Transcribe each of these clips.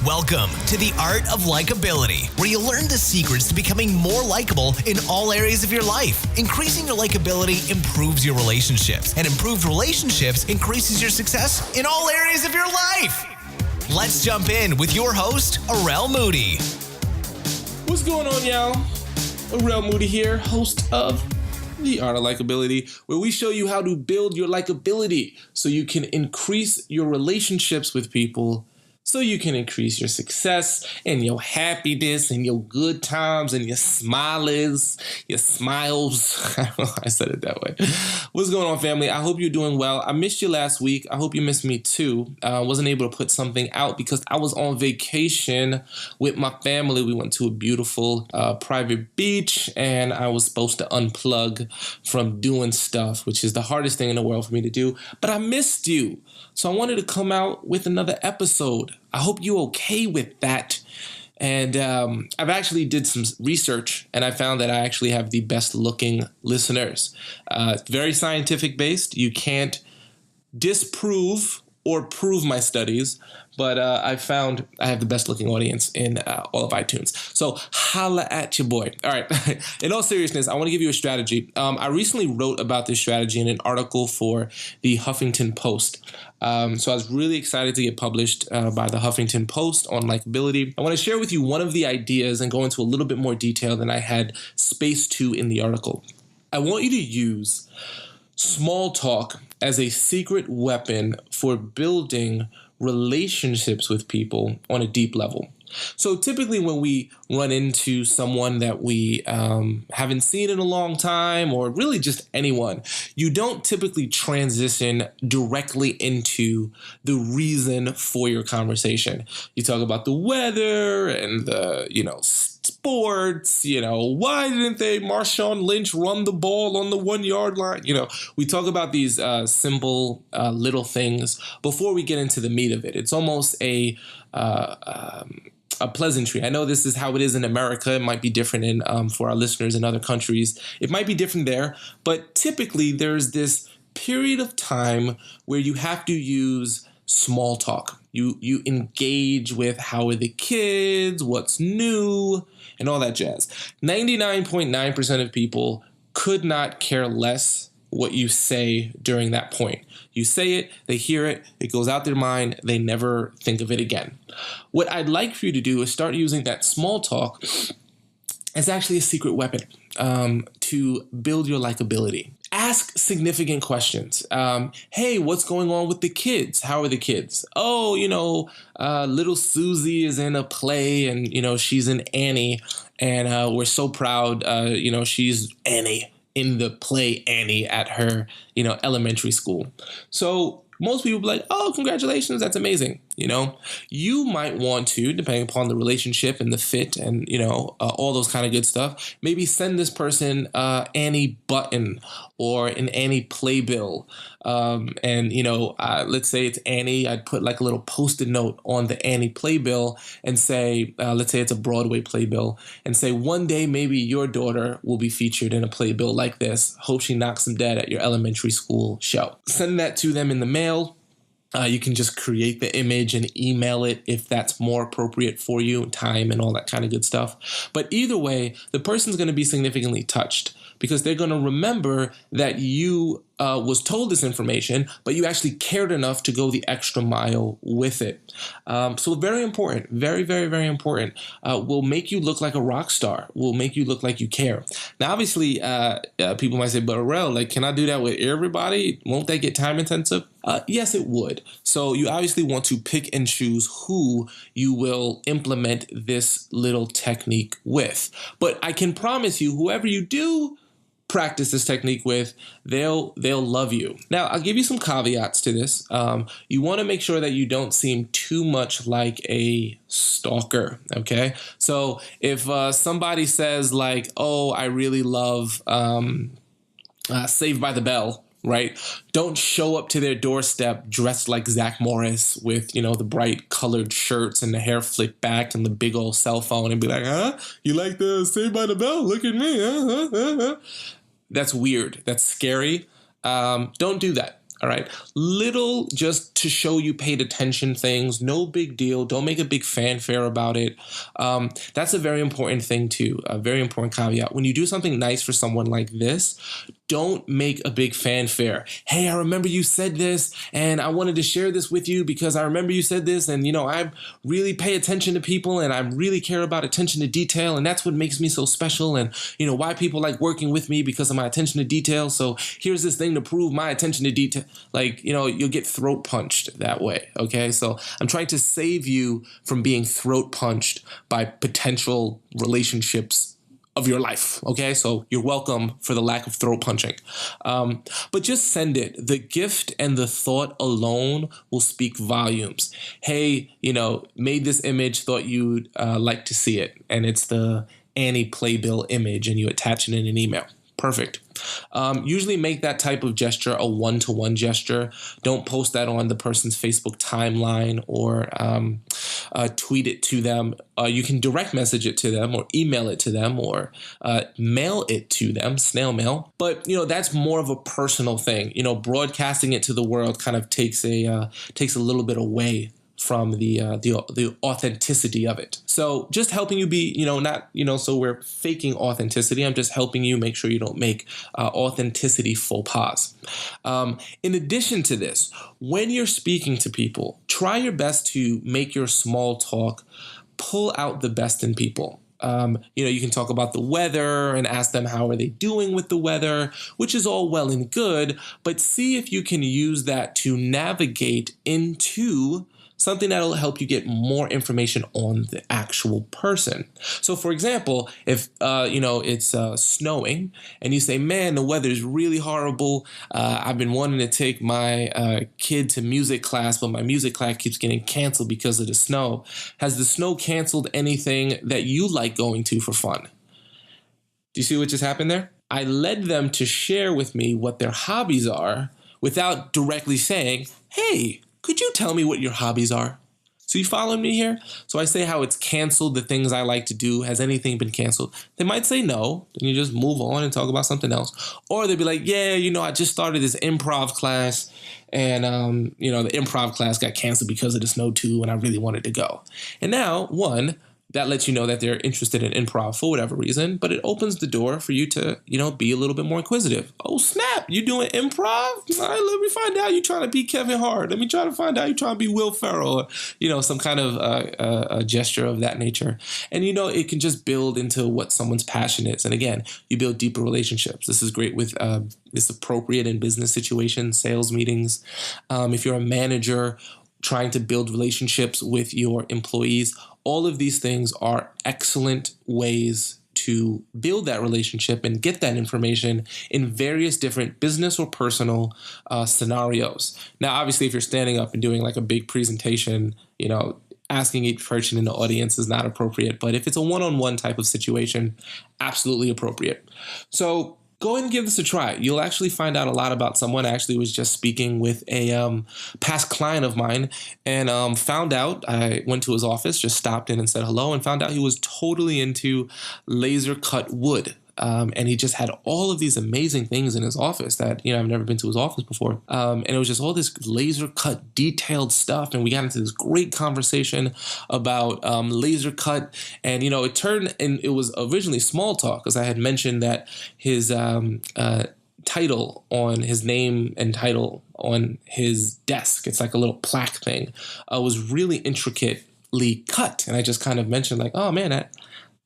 Welcome to the Art of Likeability, where you learn the secrets to becoming more likable in all areas of your life. Increasing your likability improves your relationships, and improved relationships increases your success in all areas of your life. Let's jump in with your host, Arel Moody. What's going on, y'all? Arel Moody here, host of The Art of Likeability, where we show you how to build your likability so you can increase your relationships with people, so you can increase your success and your happiness and your good times and your smiles. I said it that way. What's going on, family? I hope you're doing well. I missed you last week. I hope you missed me too. I wasn't able to put something out because I was on vacation with my family. We went to a beautiful private beach, and I was supposed to unplug from doing stuff, which is the hardest thing in the world for me to do. But I missed you. So I wanted to come out with another episode. I hope you're okay with that. And I've actually did some research, and I found that I actually have the best looking listeners. It's very scientific based. You can't disprove or prove my studies, but I found I have the best looking audience in all of iTunes. So holla at your boy. All right. In all seriousness, I want to give you a strategy. I recently wrote about this strategy in an article for the Huffington Post. So I was really excited to get published by the Huffington Post on likability. I want to share with you one of the ideas and go into a little bit more detail than I had space to in the article. I want you to use small talk as a secret weapon for building relationships with people on a deep level. So typically when we run into someone that we haven't seen in a long time, or really just anyone, you don't typically transition directly into the reason for your conversation. You talk about the weather and the, sports, why didn't Marshawn Lynch run the ball on the 1 yard line? We talk about these simple little things before we get into the meat of it. It's almost a pleasantry. I know this is how it is in America. It might be different for our listeners in other countries. It might be different there, but typically there's this period of time where you have to use small talk. You engage with how are the kids, what's new, and all that jazz. 99.9% of people could not care less what you say during that point. You say it, they hear it, it goes out their mind, they never think of it again. What I'd like for you to do is start using that small talk as actually a secret weapon to build your likability. Ask significant questions. Hey, what's going on with the kids? How are the kids? Oh, little Susie is in a play, and, she's in Annie, and we're so proud, she's Annie in the play Annie at her, elementary school. So most people be like, oh, congratulations, that's amazing. You might want to, depending upon the relationship and the fit and, all those kind of good stuff, maybe send this person Annie button or an Annie playbill. Let's say it's Annie, I'd put like a little Post-it note on the Annie playbill and say, let's say it's a Broadway playbill, and say, one day maybe your daughter will be featured in a playbill like this. Hope she knocks them dead at your elementary school show. Send that to them in the mail. You can just create the image and email it if that's more appropriate for you, time and all that kind of good stuff. But either way, the person's going to be significantly touched because they're going to remember that you was told this information, but you actually cared enough to go the extra mile with it. So very important, very, very, very important. Will make you look like a rock star, will make you look like you care. Now, obviously, people might say, but Arel, can I do that with everybody? Won't that get time intensive? Yes, it would. So you obviously want to pick and choose who you will implement this little technique with. But I can promise you, whoever you do practice this technique with, they'll love you. Now, I'll give you some caveats to this. You want to make sure that you don't seem too much like a stalker, okay? So if somebody says like, oh, I really love Saved by the Bell, right? Don't show up to their doorstep dressed like Zach Morris with, the bright colored shirts and the hair flicked back and the big old cell phone and be like, huh? You like the Saved by the Bell? Look at me. That's weird. That's scary. Don't do that. All right. Little just to show you paid attention things. No big deal. Don't make a big fanfare about it. That's a very important thing too. A very important caveat. When you do something nice for someone like this, don't make a big fanfare. Hey, I remember you said this and I wanted to share this with you because I remember you said this and, I really pay attention to people and I really care about attention to detail and that's what makes me so special and, why people like working with me because of my attention to detail. So here's this thing to prove my attention to detail. You'll get throat punched that way. Okay. So I'm trying to save you from being throat punched by potential relationships of your life. Okay. So you're welcome for the lack of throat punching. But just send it. The gift and the thought alone will speak volumes. Hey, made this image, thought you'd like to see it. And it's the Annie Playbill image and you attach it in an email. Perfect. Usually make that type of gesture a one-to-one gesture. Don't post that on the person's Facebook timeline or tweet it to them. You can direct message it to them or email it to them or mail it to them, snail mail. But, that's more of a personal thing. Broadcasting it to the world kind of takes a little bit away from the authenticity of it. So just helping you be, so we're faking authenticity. I'm just helping you make sure you don't make authenticity faux pas. In addition to this, when you're speaking to people, try your best to make your small talk pull out the best in people. You can talk about the weather and ask them how are they doing with the weather, which is all well and good, but see if you can use that to navigate into something that'll help you get more information on the actual person. So for example, if, it's snowing and you say, man, the weather is really horrible. I've been wanting to take my kid to music class, but my music class keeps getting canceled because of the snow. Has the snow canceled anything that you like going to for fun? Do you see what just happened there? I led them to share with me what their hobbies are without directly saying, hey, could you tell me what your hobbies are? So you following me here? So I say how it's canceled, the things I like to do. Has anything been canceled? They might say no, and you just move on and talk about something else. Or they'd be like, yeah, I just started this improv class and, the improv class got canceled because of the snow too, and I really wanted to go. And now, one, that lets you know that they're interested in improv for whatever reason, but it opens the door for you to, be a little bit more inquisitive. Oh, snap, you doing improv? All right, let me find out you trying to be Kevin Hart. Let me try to find out you trying to be Will Ferrell, or, some kind of a gesture of that nature. And, it can just build into what someone's passion is. And again, you build deeper relationships. This is great with this appropriate in business situations, sales meetings. If you're a manager trying to build relationships with your employees, all of these things are excellent ways to build that relationship and get that information in various different business or personal scenarios. Now, obviously, if you're standing up and doing like a big presentation, asking each person in the audience is not appropriate. But if it's a one-on-one type of situation, absolutely appropriate. So go ahead and give this a try. You'll actually find out a lot about someone. I actually was just speaking with a past client of mine and found out, I went to his office, just stopped in and said hello and found out he was totally into laser cut wood. And he just had all of these amazing things in his office that, I've never been to his office before. And it was just all this laser cut detailed stuff. And we got into this great conversation about laser cut. And, it turned, and it was originally small talk because I had mentioned that his title on his name and title on his desk, it's like a little plaque thing, was really intricately cut. And I just kind of mentioned like, oh man, that,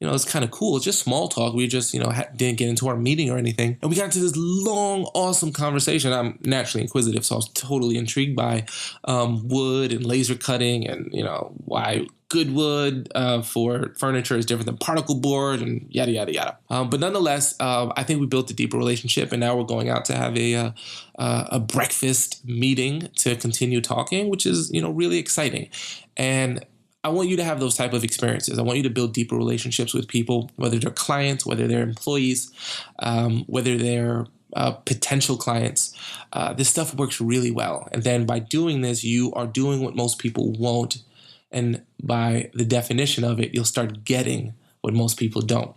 it's kind of cool. It's just small talk. We just, didn't get into our meeting or anything. And we got into this long, awesome conversation. I'm naturally inquisitive, so I was totally intrigued by wood and laser cutting and, why good wood for furniture is different than particle board and yada, yada, yada. But nonetheless, I think we built a deeper relationship and now we're going out to have a breakfast meeting to continue talking, which is, really exciting. And I want you to have those type of experiences. I want you to build deeper relationships with people, whether they're clients, whether they're employees, whether they're potential clients. This stuff works really well. And then by doing this, you are doing what most people won't. And by the definition of it, you'll start getting what most people don't.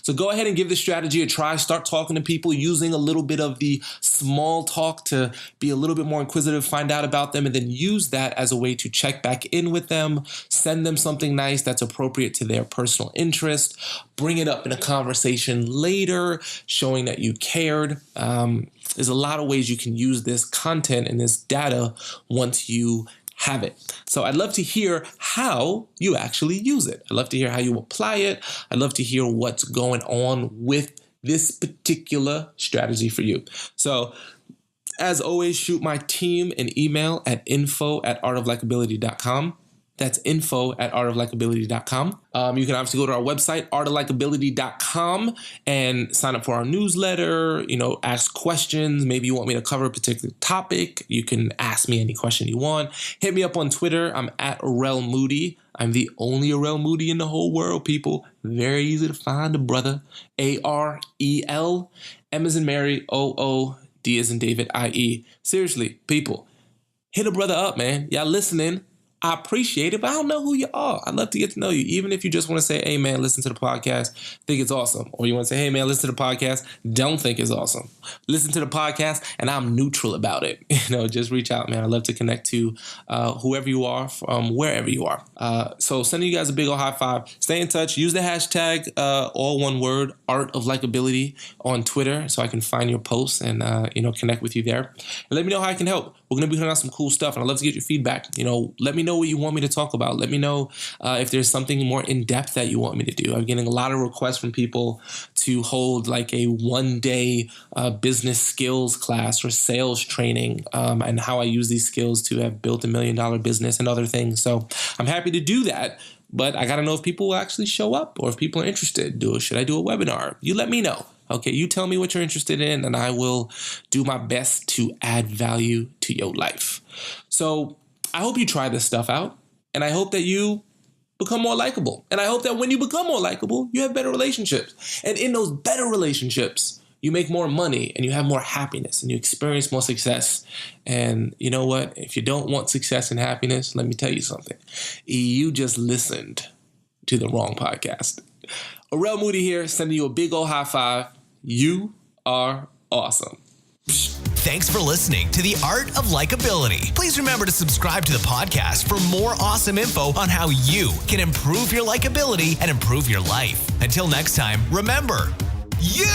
So go ahead and give this strategy a try. Start talking to people using a little bit of the small talk to be a little bit more inquisitive, find out about them, and then use that as a way to check back in with them, send them something nice that's appropriate to their personal interest, bring it up in a conversation later, showing that you cared. There's a lot of ways you can use this content and this data once you have it. So I'd love to hear how you actually use it. I'd love to hear how you apply it. I'd love to hear what's going on with this particular strategy for you. So as always, shoot my team an email at info@artoflikability.com. That's info@artoflikability.com. You can obviously go to our website, artoflikability.com, and sign up for our newsletter, ask questions. Maybe you want me to cover a particular topic. You can ask me any question you want. Hit me up on Twitter. I'm at Arel Moody. I'm the only Arel Moody in the whole world, people. Very easy to find a brother. AREL, M as in Mary, OO, D as in David, IE. Seriously, people, hit a brother up, man. Y'all listening? I appreciate it, but I don't know who you are. I'd love to get to know you. Even if you just want to say, hey, man, listen to the podcast, think it's awesome. Or you want to say, hey, man, listen to the podcast, don't think it's awesome. Listen to the podcast, and I'm neutral about it. Just reach out, man. I'd love to connect to whoever you are from wherever you are. So sending you guys a big old high five. Stay in touch. Use the hashtag, all one word, Art of Likability on Twitter so I can find your posts and, connect with you there. And let me know how I can help. We're going to be putting out some cool stuff, and I'd love to get your feedback. Let me know what you want me to talk about. Let me know if there's something more in-depth that you want me to do. I'm getting a lot of requests from people to hold like a one-day business skills class or sales training and how I use these skills to have built $1 million business and other things. So I'm happy to do that, but I got to know if people will actually show up or if people are interested. Should I do a webinar? You let me know. Okay, you tell me what you're interested in, and I will do my best to add value to your life. So I hope you try this stuff out, and I hope that you become more likable. And I hope that when you become more likable, you have better relationships. And in those better relationships, you make more money, and you have more happiness, and you experience more success. And you know what? If you don't want success and happiness, let me tell you something. You just listened to the wrong podcast. Arel Moody here, sending you a big old high five. You are awesome. Thanks for listening to The Art of Likability. Please remember to subscribe to the podcast for more awesome info on how you can improve your likability and improve your life. Until next time, remember, you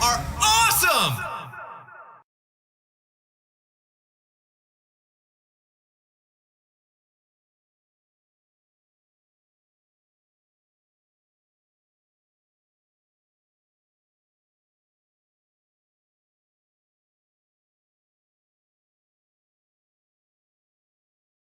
are awesome!